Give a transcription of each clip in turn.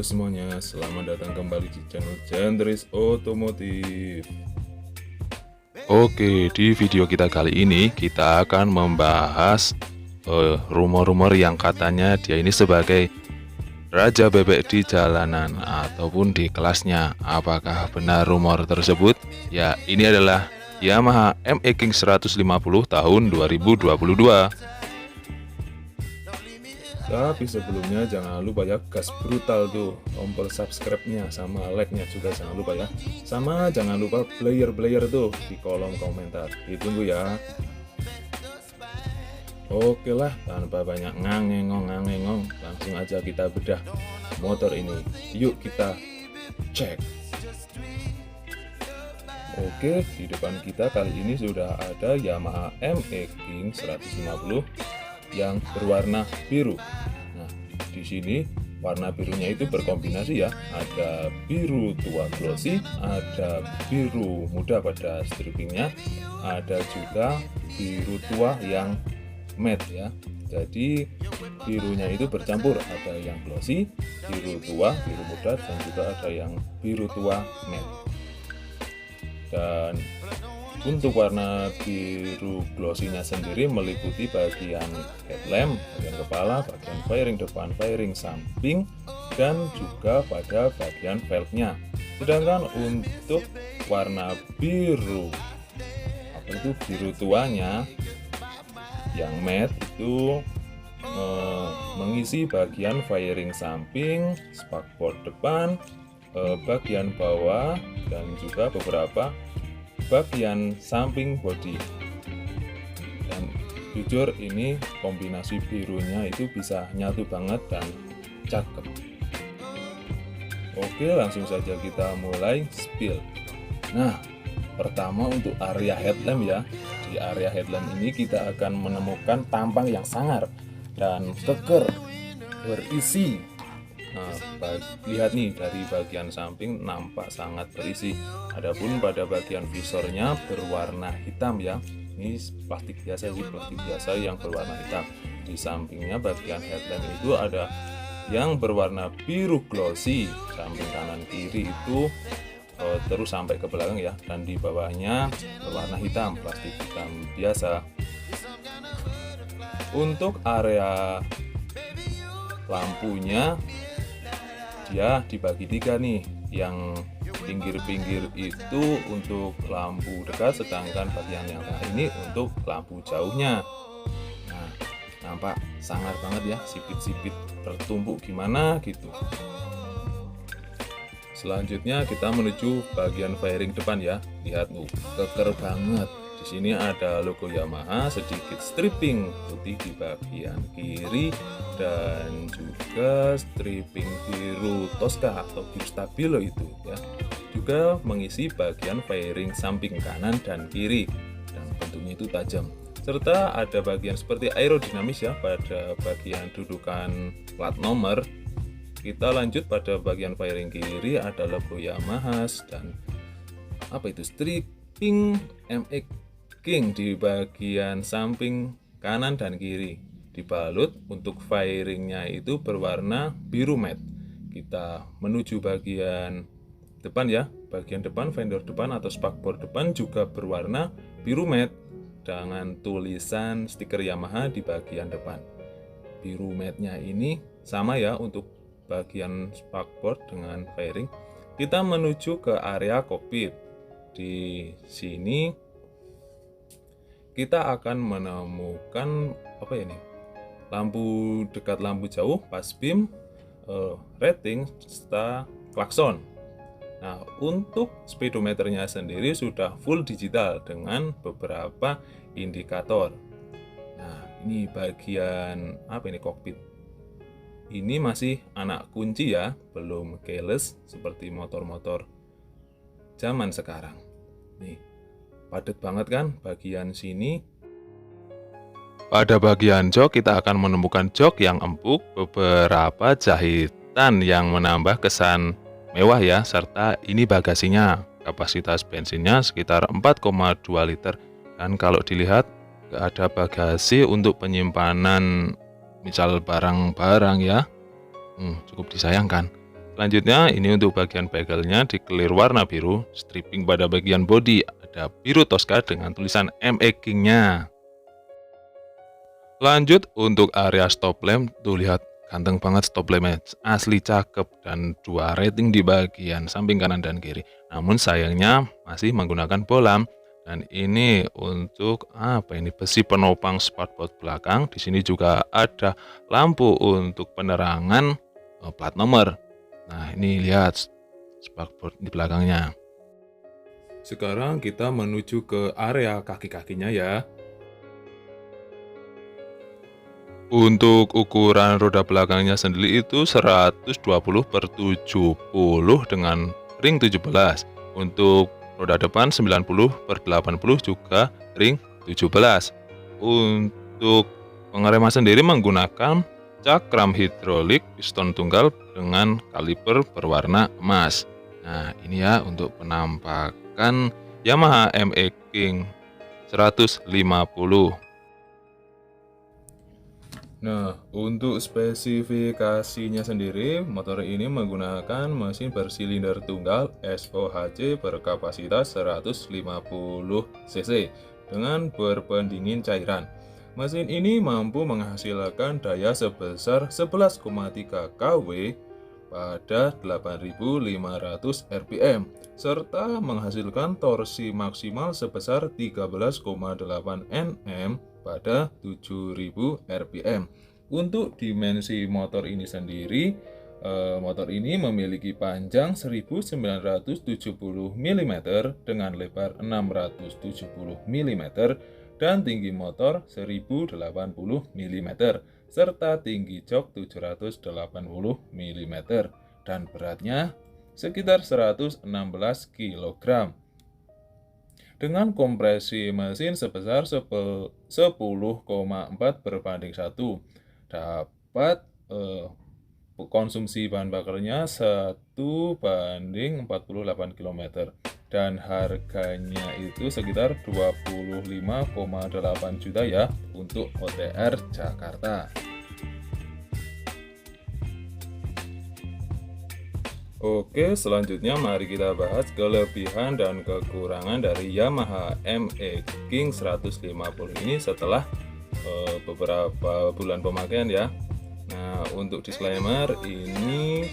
semuanya, selamat datang kembali di channel Gentris Otomotif. Oke, di video kita kali ini kita akan membahas rumor-rumor yang katanya dia ini sebagai raja bebek di jalanan ataupun di kelasnya. Apakah benar rumor tersebut? Ya, ini adalah Yamaha ME King 150 tahun 2022. Tapi sebelumnya jangan lupa ya, gas brutal tuh tombol subscribe-nya sama like-nya juga jangan lupa ya. Sama jangan lupa player tuh di kolom komentar. Ditunggu ya. Oke lah, tanpa banyak ngangengong, langsung aja kita bedah motor ini. Yuk kita cek. Oke, di depan kita kali ini sudah ada Yamaha ME King 150 yang berwarna biru. Nah, di sini warna birunya itu berkombinasi ya. Ada biru tua glossy, ada biru muda pada strippingnya, ada juga biru tua yang matte ya. Jadi birunya itu bercampur, ada yang glossy, biru tua, biru muda, dan juga ada yang biru tua matte. Dan untuk warna biru glossy-nya sendiri meliputi bagian headlamp, bagian kepala, bagian fairing depan, fairing samping, dan juga pada bagian velgnya. Sedangkan untuk warna biru, biru tuanya yang matte itu mengisi bagian fairing samping, spakbor depan, bagian bawah, dan juga beberapa bagian samping bodi. Dan jujur ini kombinasi birunya itu bisa nyatu banget dan cakep. Oke, langsung saja kita mulai spill. Nah, pertama untuk area headlamp ya. Di area headlamp ini kita akan menemukan tampang yang sangar dan keker, berisi. Nah, lihat nih, dari bagian samping nampak sangat berisi. Adapun pada bagian visornya berwarna hitam ya. Ini plastik biasa sih, plastik biasa yang berwarna hitam. Di sampingnya bagian headlamp itu ada yang berwarna biru glossy, samping kanan kiri itu terus sampai ke belakang ya. Dan di bawahnya berwarna hitam, plastik hitam biasa. Untuk area lampunya dia dibagi tiga nih. Yang pinggir-pinggir itu untuk lampu dekat, sedangkan bagian yang tengah ini untuk lampu jauhnya. Nah, nampak sangar banget ya, sipit-sipit tertumpuk gimana gitu. Selanjutnya kita menuju bagian fairing depan ya. Lihat keker banget. Di sini ada logo Yamaha, sedikit stripping putih di bagian kiri, dan juga stripping biru Tosca atau biru stabilo itu ya. Juga mengisi bagian fairing samping kanan dan kiri, dan bentuknya itu tajam. Serta ada bagian seperti aerodinamis ya pada bagian dudukan plat nomor. Kita lanjut pada bagian fairing kiri, ada logo Yamaha dan stripping ME King di bagian samping kanan dan kiri. Dibalut untuk fairingnya itu berwarna biru matte. Kita menuju bagian depan ya. Bagian depan, fender depan atau spakbor depan juga berwarna biru matte dengan tulisan stiker Yamaha di bagian depan. Biru matte-nya ini sama ya untuk bagian spakbor dengan fairing. Kita menuju ke area kokpit. Di sini kita akan menemukan lampu dekat, lampu jauh, pas beam, rating, serta klakson. Nah, untuk speedometernya sendiri sudah full digital dengan beberapa indikator. Nah, ini bagian kokpit. Ini masih anak kunci ya, belum keyless seperti motor-motor zaman sekarang. Nih, padat banget kan bagian sini. Pada bagian jok kita akan menemukan jok yang empuk, beberapa jahitan yang menambah kesan mewah ya, serta ini bagasinya. Kapasitas bensinnya sekitar 4,2 liter. Dan kalau dilihat ada bagasi untuk penyimpanan misal barang-barang ya. Cukup disayangkan. Selanjutnya ini untuk bagian begelnya dikelir warna biru, stripping pada bagian bodi ada biru Tosca dengan tulisan ME King-nya. Lanjut untuk area stop lamp, tuh lihat ganteng banget stop lampnya, asli cakep dan 2 rating di bagian samping kanan dan kiri. Namun sayangnya masih menggunakan bolam. Dan ini untuk apa ini, besi penopang spakbor belakang. Di sini juga ada lampu untuk penerangan plat nomor. Nah, ini lihat spakbor di belakangnya. Sekarang kita menuju ke area kaki-kakinya ya. Untuk ukuran roda belakangnya sendiri itu 120/70 dengan ring 17. Untuk roda depan 90/80 juga ring 17. Untuk pengereman sendiri menggunakan cakram hidrolik piston tunggal dengan kaliper berwarna emas. Nah, ini ya untuk penampakan Yamaha ME King 150. Nah, untuk spesifikasinya sendiri, motor ini menggunakan mesin bersilinder tunggal SOHC berkapasitas 150 cc dengan berpendingin cairan. Mesin ini mampu menghasilkan daya sebesar 11,3 kW pada 8.500 rpm serta menghasilkan torsi maksimal sebesar 13,8 Nm pada 7.000 rpm. Untuk dimensi motor ini sendiri, motor ini memiliki panjang 1970 mm dengan lebar 670 mm dan tinggi motor 1080 mm serta tinggi jok 780 mm dan beratnya sekitar 116 kg. Dengan kompresi mesin sebesar 10,4/1 dapat konsumsi bahan bakarnya 1/48 km dan harganya itu sekitar 25,8 juta ya untuk OTR Jakarta. Oke, selanjutnya mari kita bahas kelebihan dan kekurangan dari Yamaha ME King 150 ini setelah beberapa bulan pemakaian ya. Nah, untuk disclaimer ini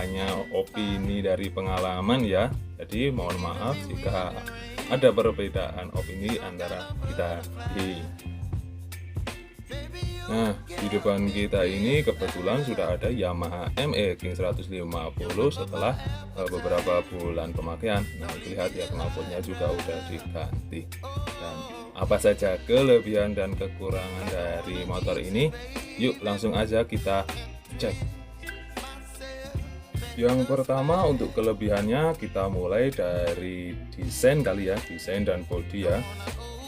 hanya opini dari pengalaman ya. Jadi mohon maaf jika ada perbedaan opini antara kita. Nah, di depan kita ini kebetulan sudah ada Yamaha ME King 150 setelah beberapa bulan pemakaian. Nah, lihat ya, knalpotnya juga udah diganti. Dan apa saja kelebihan dan kekurangan dari motor ini? Yuk langsung aja kita cek. Yang pertama untuk kelebihannya kita mulai dari desain kali ya, desain dan bodi ya.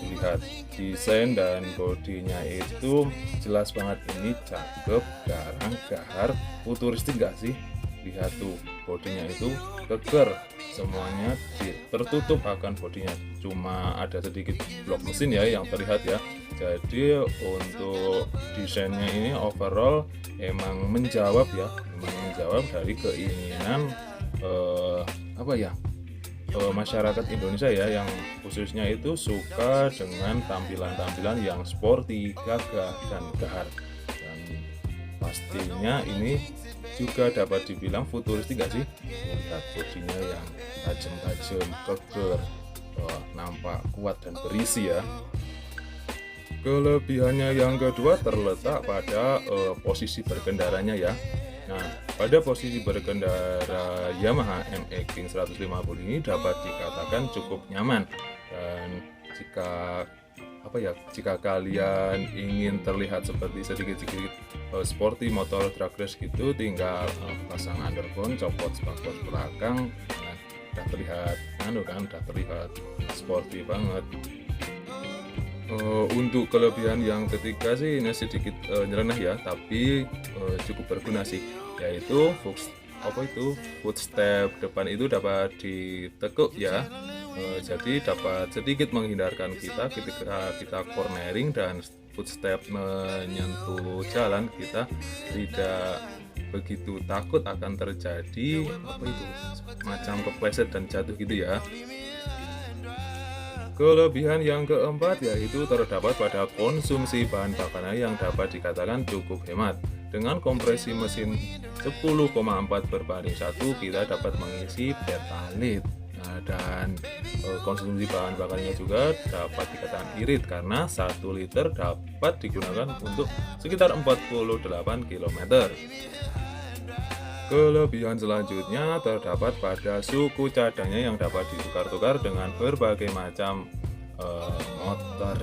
Lihat desain dan bodinya itu jelas banget, ini cakep, garang, gahar, futuristik gak sih? Lihat tuh bodinya itu keker, semuanya tertutup akan bodinya, cuma ada sedikit blok mesin ya yang terlihat ya. Jadi untuk desainnya ini overall emang menjawab ya, dari keinginan masyarakat Indonesia ya, yang khususnya itu suka dengan tampilan-tampilan yang sporty, gagah, dan gahar. Dan pastinya ini juga dapat dibilang futuristik gak sih? Lihat bodinya yang tajam-tajam, keker, nampak kuat dan berisi ya. Kelebihannya yang kedua terletak pada posisi berkendaranya ya. Nah, pada posisi berkendara Yamaha ME King 150 ini dapat dikatakan cukup nyaman. Dan jika kalian ingin terlihat seperti sedikit-sedikit sporty motor drag race gitu, tinggal pasang underbone, copot spakbor belakang, nah, udah terlihat sporty banget. Untuk kelebihan yang ketiga sih ini sedikit nyeleneh ya, tapi cukup berguna sih, yaitu footstep depan itu dapat ditekuk ya. Jadi dapat sedikit menghindarkan kita ketika kita cornering dan footstep menyentuh jalan, kita tidak begitu takut akan terjadi macam kepleset dan jatuh gitu ya. Kelebihan yang keempat yaitu terdapat pada konsumsi bahan bakar yang dapat dikatakan cukup hemat. Dengan kompresi mesin 10,4 berbanding 1 kita dapat mengisi Pertalite. Nah, dan konsumsi bahan bakarnya juga dapat dikatakan irit karena 1 liter dapat digunakan untuk sekitar 48 km. Kelebihan selanjutnya terdapat pada suku cadangnya yang dapat ditukar-tukar dengan berbagai macam motor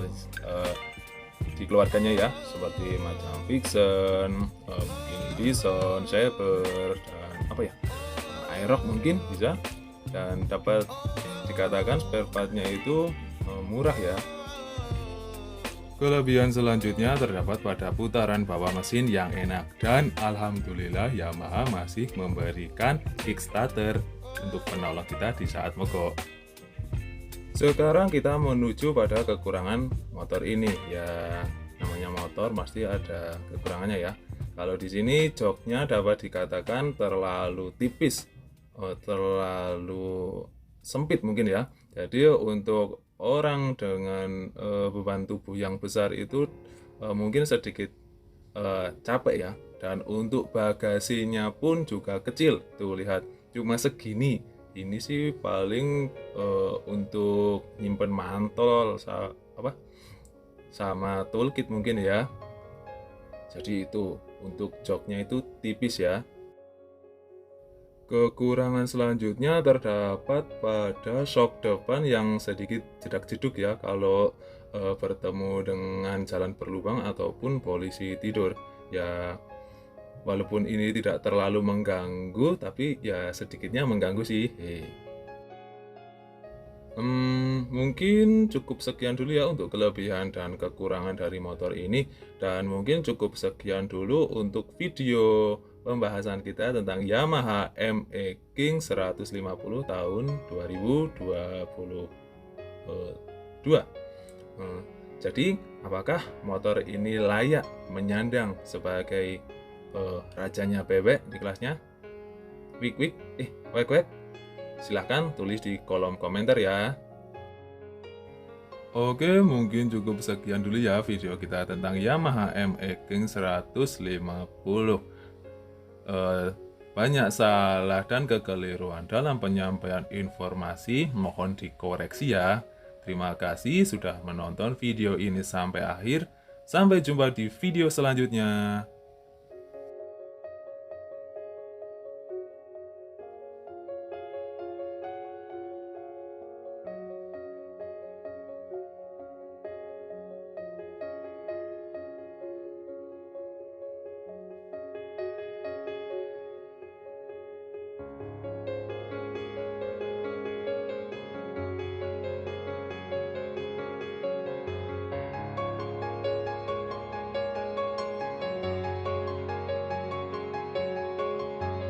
dikeluarkannya ya, seperti macam Vixen, Bison, Saber, dan Aerox mungkin bisa, dan dapat dikatakan spare partnya itu murah ya. Kelebihan selanjutnya terdapat pada putaran bawah mesin yang enak, dan alhamdulillah Yamaha masih memberikan kickstarter untuk menolong kita di saat mogok. Sekarang kita menuju pada kekurangan motor ini ya, namanya motor pasti ada kekurangannya ya. Kalau di sini joknya dapat dikatakan terlalu tipis, terlalu sempit mungkin ya. Jadi untuk orang dengan beban tubuh yang besar itu mungkin sedikit capek ya. Dan untuk bagasinya pun juga kecil, tuh lihat cuma segini. Ini sih paling untuk nyimpen mantol sama toolkit mungkin ya. Jadi itu untuk joknya itu tipis ya. Kekurangan selanjutnya terdapat pada shock depan yang sedikit jedak-jeduk ya kalau bertemu dengan jalan berlubang ataupun polisi tidur ya. Walaupun ini tidak terlalu mengganggu, tapi ya sedikitnya mengganggu sih. Mungkin cukup sekian dulu ya untuk kelebihan dan kekurangan dari motor ini. Dan mungkin cukup sekian dulu untuk video pembahasan kita tentang Yamaha ME King 150 tahun 2022. Jadi, apakah motor ini layak menyandang sebagai rajanya bebek di kelasnya? Wek. Silahkan tulis di kolom komentar ya. Oke, mungkin cukup sekian dulu ya video kita tentang Yamaha ME King 150. Banyak salah dan kekeliruan dalam penyampaian informasi, mohon dikoreksi ya. Terima kasih sudah menonton video ini sampai akhir. Sampai jumpa di video selanjutnya.